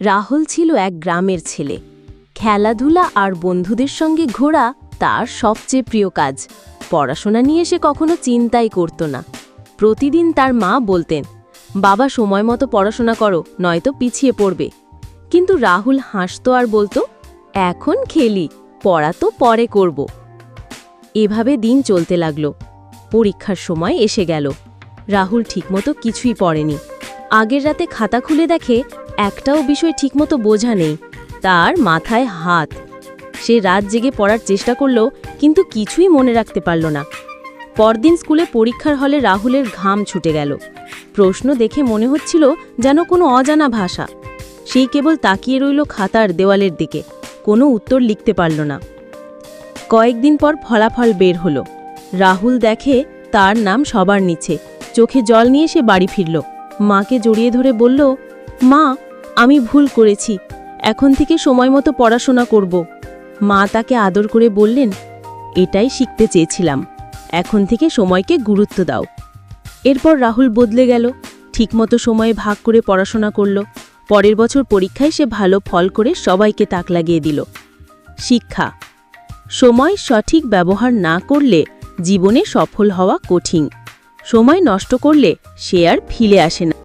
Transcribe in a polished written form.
রাহুল ছিল এক গ্রামের ছেলে। খেলাধুলা আর বন্ধুদের সঙ্গে ঘোরা তার সবচেয়ে প্রিয় কাজ। পড়াশোনা নিয়ে সে কখনো চিন্তাই করত না। প্রতিদিন তার মা বলতেন, বাবা সময় মতো পড়াশোনা করো, নয়তো পিছিয়ে পড়বে। কিন্তু রাহুল হাসত আর বলতো, এখন খেলি, পড়া তো পরে করব। এভাবে দিন চলতে লাগলো। পরীক্ষার সময় এসে গেল। রাহুল ঠিকমতো কিছুই পড়েনি। আগের রাতে খাতা খুলে দেখে একটাও বিষয় ঠিকমতো বোঝা নেই। তার মাথায় হাত। সে রাত জেগে পড়ার চেষ্টা করল, কিন্তু কিছুই মনে রাখতে পারল না। পরদিন স্কুলে পরীক্ষার হলে রাহুলের ঘাম ছুটে গেল। প্রশ্ন দেখে মনে হচ্ছিল যেন কোনো অজানা ভাষা। সেই কেবল তাকিয়ে রইল খাতার দেওয়ালের দিকে, কোনো উত্তর লিখতে পারল না। কয়েকদিন পর ফলাফল বের হলো। রাহুল দেখে তার নাম সবার নিচে। চোখে জল নিয়ে সে বাড়ি ফিরল। মাকে জড়িয়ে ধরে বলল, মা, আমি ভুল করেছি, এখন থেকে সময় মতো পড়াশোনা করব। মা তাকে আদর করে বললেন, এটাই শিখতে চেয়েছিলাম, এখন থেকে সময়কে গুরুত্ব দাও। এরপর রাহুল বদলে গেল, ঠিকমতো সময়ে ভাগ করে পড়াশোনা করল। পরের বছর পরীক্ষায় সে ভালো ফল করে সবাইকে তাক লাগিয়ে দিল। শিক্ষা: সময় সঠিক ব্যবহার না করলে জীবনে সফল হওয়া কঠিন। সময় নষ্ট করলে সে আর ফিরে আসে না।